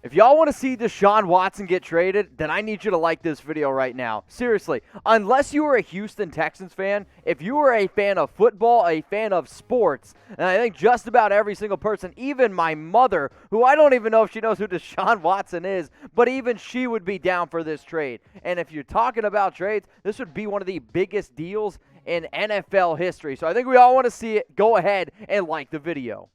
If y'all want to see Deshaun Watson get traded, then I need you to like this video right now. Seriously, unless you are a Houston Texans fan, if you are a fan of football, a fan of sports, and I think just about every single person, even my mother, who I don't even know if she knows who Deshaun Watson is, but even she would be down for this trade. And if you're talking about trades, this would be one of the biggest deals in NFL history. So I think we all want to see it. Go ahead and like the video.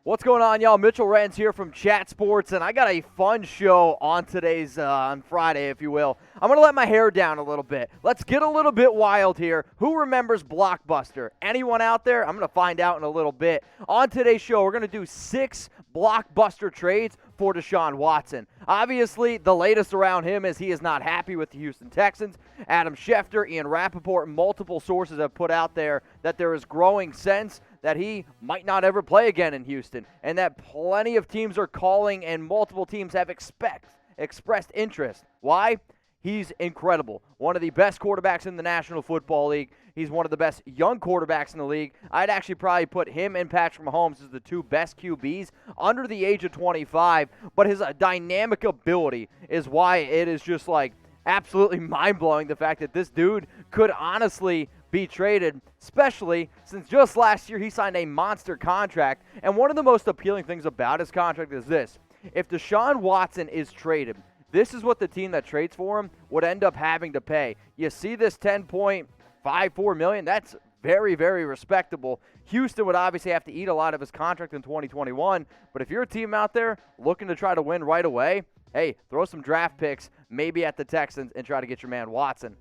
What's going on, y'all? Mitchell Renz here from Chat Sports, and I got a fun show on today's, on Friday, if you will. I'm going to let my hair down a little bit. Let's get a little bit wild here. Who remembers Blockbuster? Anyone out there? I'm going to find out in a little bit. On today's show, we're going to do 6 Blockbuster trades for Deshaun Watson. Obviously, the latest around him is he is not happy with the Houston Texans. Adam Schefter, Ian Rappaport, multiple sources have put out there that there is growing sense that he might not ever play again in Houston, and that plenty of teams are calling and multiple teams have expressed interest. Why? He's incredible. One of the best quarterbacks in the National Football League. He's one of the best young quarterbacks in the league. I'd actually probably put him and Patrick Mahomes as the 2 best QBs under the age of 25, but his dynamic ability is why it is just like absolutely mind-blowing, the fact that this dude could honestly be traded, especially since just last year he signed a monster contract. And one of the most appealing things about his contract is this: if Deshaun Watson is traded, this is what the team that trades for him would end up having to pay. You see this $10.54 million? That's very, very respectable. Houston would obviously have to eat a lot of his contract in 2021, but if you're a team out there looking to try to win right away, hey, throw some draft picks maybe at the Texans and try to get your man Watson.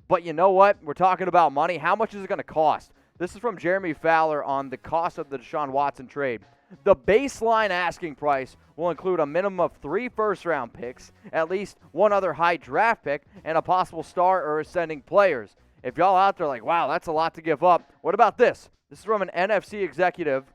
But you know what? We're talking about money. How much is it going to cost? This is from Jeremey Fowler on the cost of the Deshaun Watson trade. The baseline asking price will include a minimum of 3 first-round picks, at least 1 other high draft pick, and a possible star or ascending players. If y'all out there like, wow, that's a lot to give up, what about this? This is from an NFC executive,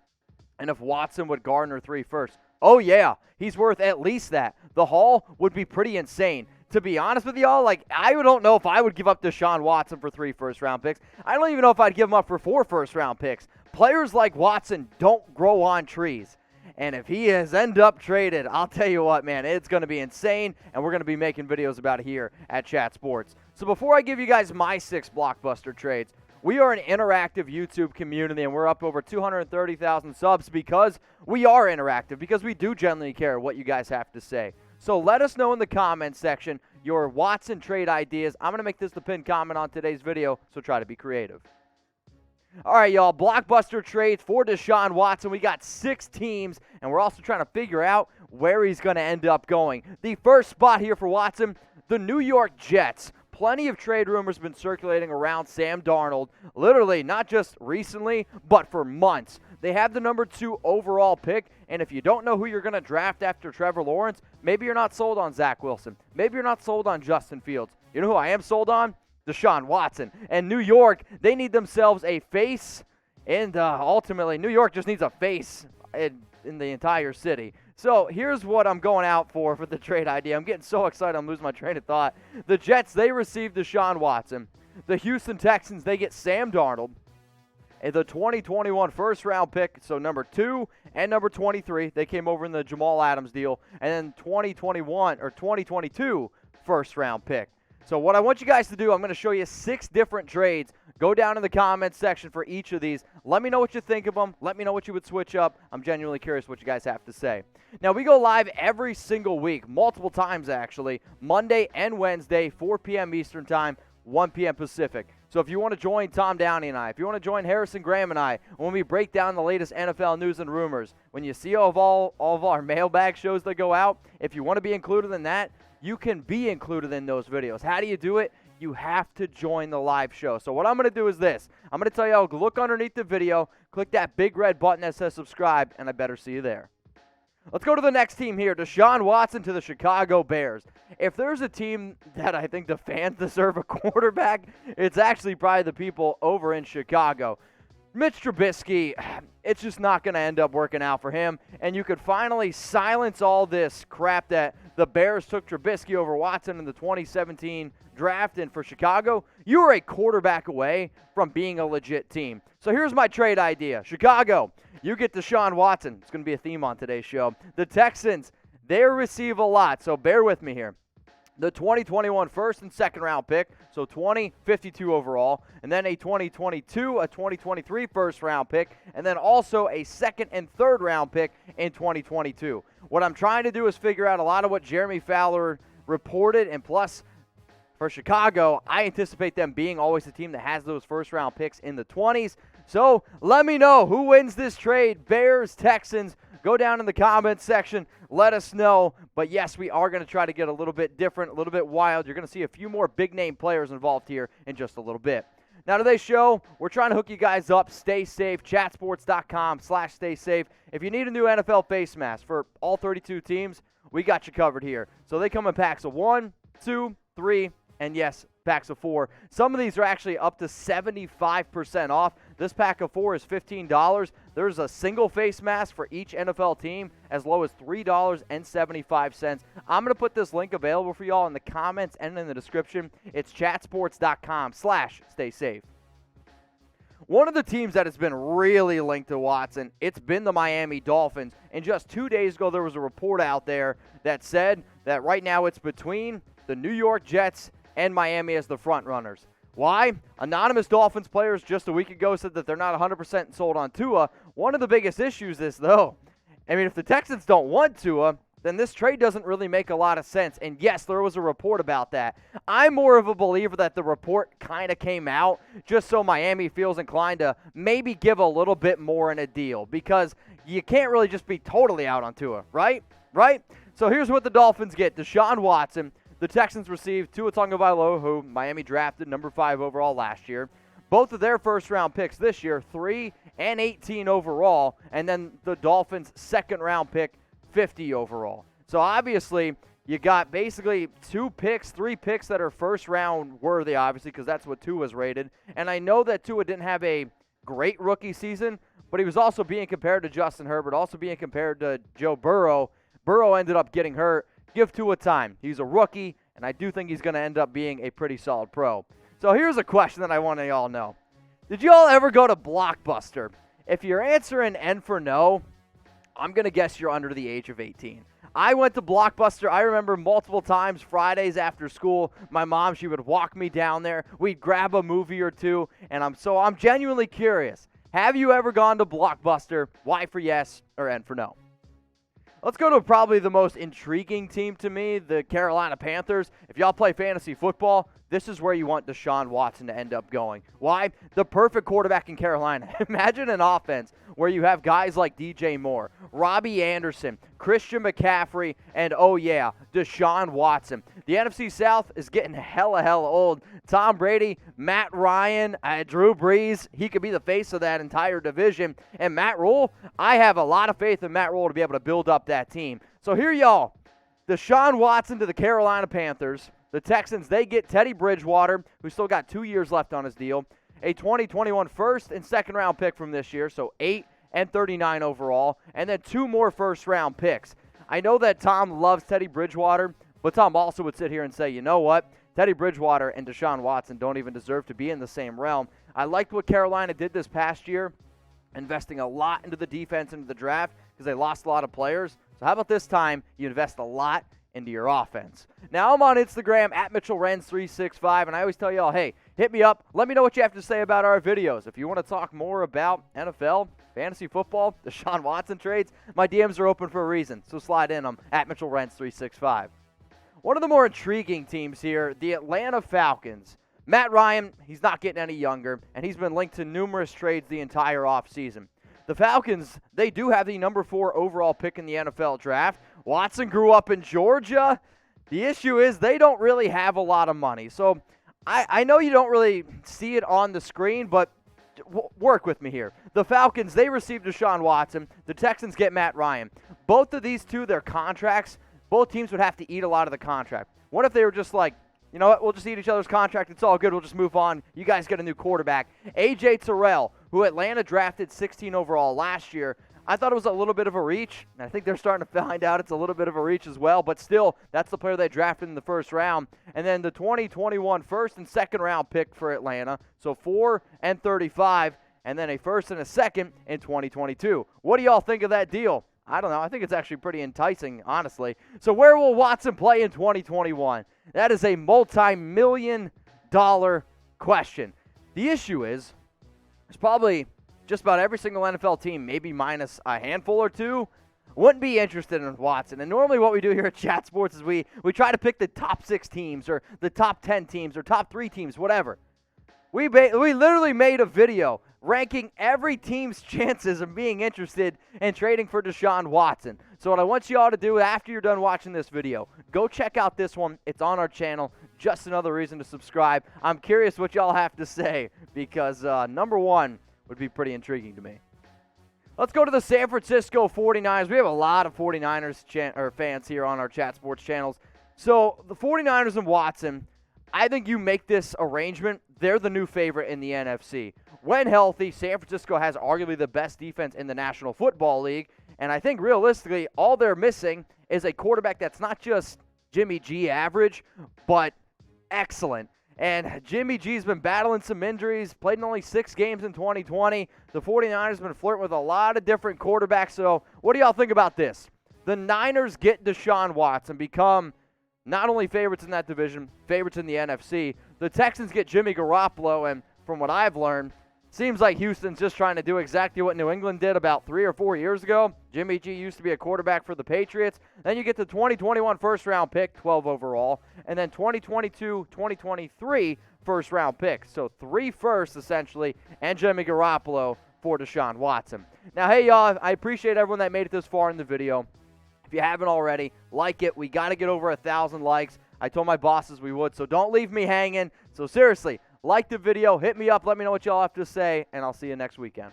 and if Watson would garner 3 firsts. Oh, yeah, he's worth at least that. The haul would be pretty insane. To be honest with y'all, like, I don't know if I would give up Deshaun Watson for 3 first-round picks. I don't even know if I'd give him up for 4 first-round picks. Players like Watson don't grow on trees. And if he has ended up traded, I'll tell you what, man, it's going to be insane, and we're going to be making videos about it here at Chat Sports. So before I give you guys my 6 Blockbuster trades, we are an interactive YouTube community, and we're up over 230,000 subs because we are interactive, because we do genuinely care what you guys have to say. So let us know in the comments section your Watson trade ideas. I'm going to make this the pinned comment on today's video, so try to be creative. All right, y'all, Blockbuster trades for Deshaun Watson. We got 6 teams, and we're also trying to figure out where he's going to end up going. The first spot here for Watson, the New York Jets. Plenty of trade rumors been circulating around Sam Darnold, literally not just recently, but for months. They have the number 2 overall pick, and if you don't know who you're going to draft after Trevor Lawrence, maybe you're not sold on Zach Wilson. Maybe you're not sold on Justin Fields. You know who I am sold on? Deshaun Watson. And New York, they need themselves a face, and ultimately New York just needs a face in the entire city. So here's what I'm going out for the trade idea. I'm getting so excited I'm losing my train of thought. The Jets, they received Deshaun Watson. The Houston Texans, they get Sam Darnold. And the 2021 first-round pick, so number 2 and number 23, they came over in the Jamal Adams deal. And then 2022 first-round pick. So what I want you guys to do, I'm going to show you 6 different trades. Go down in the comments section for each of these. Let me know what you think of them. Let me know what you would switch up. I'm genuinely curious what you guys have to say. Now, we go live every single week, multiple times actually, Monday and Wednesday, 4 p.m. Eastern Time, 1 p.m. Pacific. So if you want to join Tom Downey and I, if you want to join Harrison Graham and I, when we break down the latest NFL news and rumors, when you see all of our mailbag shows that go out, if you want to be included in that, you can be included in those videos. How do you do it? You have to join the live show. So what I'm going to do is this. I'm going to tell you, look underneath the video, click that big red button that says subscribe, and I better see you there. Let's go to the next team here. Deshaun Watson to the Chicago Bears. If there's a team that I think the fans deserve a quarterback, it's actually probably the people over in Chicago. Mitch Trubisky, it's just not going to end up working out for him. And you could finally silence all this crap that the Bears took Trubisky over Watson in the 2017 draft, and for Chicago, you were a quarterback away from being a legit team. So here's my trade idea. Chicago, you get Deshaun Watson. It's going to be a theme on today's show. The Texans, they receive a lot, so bear with me here. The 2021 first and second round pick, so 2052 overall, and then a 2022, a 2023 first round pick, and then also a second and third round pick in 2022. What I'm trying to do is figure out a lot of what Jeremey Fowler reported, and plus for Chicago, I anticipate them being always the team that has those first round picks in the 20s. So let me know who wins this trade, Bears, Texans. Go down in the comments section. Let us know. But, yes, we are going to try to get a little bit different, a little bit wild. You're going to see a few more big-name players involved here in just a little bit. Now, today's show, we're trying to hook you guys up. Stay safe. Chatsports.com/stay safe. If you need a new NFL face mask for all 32 teams, we got you covered here. So they come in packs of 1, 2, 3, and yes, packs of 4. Some of these are actually up to 75% off. This pack of 4 is $15. There's a single face mask for each NFL team as low as $3.75. I'm going to put this link available for y'all in the comments and in the description. It's chatsports.com/stay safe. One of the teams that has been really linked to Watson, it's been the Miami Dolphins. And just 2 days ago, there was a report out there that said that right now it's between the New York Jets and Miami as the front runners. Why? Anonymous Dolphins players just a week ago said that they're not 100% sold on Tua. One of the biggest issues is, though, if the Texans don't want Tua, then this trade doesn't really make a lot of sense. And yes, there was a report about that. I'm more of a believer that the report kind of came out just so Miami feels inclined to maybe give a little bit more in a deal, because you can't really just be totally out on Tua, right? So here's what the Dolphins get. Deshaun Watson. The Texans received Tua Tagovailoa, who Miami drafted number 5 overall last year. Both of their first-round picks this year, 3 and 18 overall, and then the Dolphins' second-round pick, 50 overall. So obviously, you got basically 3 picks that are first-round worthy, obviously, because that's what Tua's rated. And I know that Tua didn't have a great rookie season, but he was also being compared to Justin Herbert, also being compared to Joe Burrow. Burrow ended up getting hurt. Give Tua time. He's a rookie, and I do think he's going to end up being a pretty solid pro. So here's a question that I want to y'all know. Did you all ever go to Blockbuster? If you're answering N for no, I'm going to guess you're under the age of 18. I went to Blockbuster. I remember multiple times Fridays after school, my mom, she would walk me down there. We'd grab a movie or two, and I'm genuinely curious. Have you ever gone to Blockbuster? Y for yes or N for no? Let's go to probably the most intriguing team to me, the Carolina Panthers. If y'all play fantasy football, this is where you want Deshaun Watson to end up going. Why? The perfect quarterback in Carolina. Imagine an offense where you have guys like DJ Moore, Robbie Anderson, Christian McCaffrey, and oh yeah, Deshaun Watson. The NFC South is getting hella old. Tom Brady, Matt Ryan, Drew Brees, he could be the face of that entire division. And Matt Rule, I have a lot of faith in Matt Rule to be able to build up that team. So here y'all, Deshaun Watson to the Carolina Panthers. The Texans, they get Teddy Bridgewater, who still got 2 years left on his deal, a 2021 first and second round pick from this year, so 8 and 39 overall, and then 2 more first round picks. I know that Tom loves Teddy Bridgewater, but Tom also would sit here and say, you know what? Teddy Bridgewater and Deshaun Watson don't even deserve to be in the same realm. I liked what Carolina did this past year, investing a lot into the defense, into the draft, because they lost a lot of players. So how about this time you invest a lot into your offense? Now I'm on Instagram at MitchellRenz365, and I always tell y'all, hey, hit me up. Let me know what you have to say about our videos. If you want to talk more about NFL, fantasy football, Deshaun Watson trades, my DMs are open for a reason, so slide in them at MitchellRenz365. One of the more intriguing teams here, the Atlanta Falcons. Matt Ryan, he's not getting any younger, and he's been linked to numerous trades the entire offseason. The Falcons, they do have the number 4 overall pick in the NFL draft. Watson grew up in Georgia. The issue is they don't really have a lot of money. So I know you don't really see it on the screen, but work with me here. The Falcons, they received Deshaun Watson. The Texans get Matt Ryan. Both of these two, their contracts, both teams would have to eat a lot of the contract. What if they were just like, you know what, we'll just eat each other's contract. It's all good. We'll just move on. You guys get a new quarterback. A.J. Terrell, who Atlanta drafted 16 overall last year. I thought it was a little bit of a reach. I think they're starting to find out it's a little bit of a reach as well, but still, that's the player they drafted in the first round. And then the 2021 first and second round pick for Atlanta, so 4 and 35, and then a first and a second in 2022. What do y'all think of that deal? I don't know. I think it's actually pretty enticing, honestly. So where will Watson play in 2021? That is a multi-million-dollar question. The issue is, there's probably just about every single NFL team, maybe minus a handful or two, wouldn't be interested in Watson. And normally what we do here at Chat Sports is we try to pick the top 6 teams or the top 10 teams or top 3 teams, whatever. We literally made a video ranking every team's chances of being interested in trading for Deshaun Watson. So what I want you all to do after you're done watching this video, go check out this one. It's on our channel. Just another reason to subscribe. I'm curious what y'all have to say because number 1 would be pretty intriguing to me. Let's go to the San Francisco 49ers. We have a lot of 49ers fans here on our Chat Sports channels. So the 49ers and Watson, I think you make this arrangement, they're the new favorite in the NFC. When healthy, San Francisco has arguably the best defense in the National Football League, and I think realistically all they're missing is a quarterback that's not just Jimmy G average, but excellent. And Jimmy G's been battling some injuries, played in only 6 games in 2020. The 49ers have been flirting with a lot of different quarterbacks. So what do y'all think about this? The Niners get Deshaun Watson, become not only favorites in that division, favorites in the NFC. The Texans get Jimmy Garoppolo, and from what I've learned, seems like Houston's just trying to do exactly what New England did about 3 or 4 years ago. Jimmy G used to be a quarterback for the Patriots. Then you get the 2021 first-round pick, 12 overall, and then 2022, 2023 first-round picks. So 3 firsts, essentially, and Jimmy Garoppolo for Deshaun Watson. Now, hey, y'all, I appreciate everyone that made it this far in the video. If you haven't already, like it. We got to get over 1,000 likes. I told my bosses we would, so don't leave me hanging. So seriously, like the video, hit me up, let me know what y'all have to say, and I'll see you next weekend.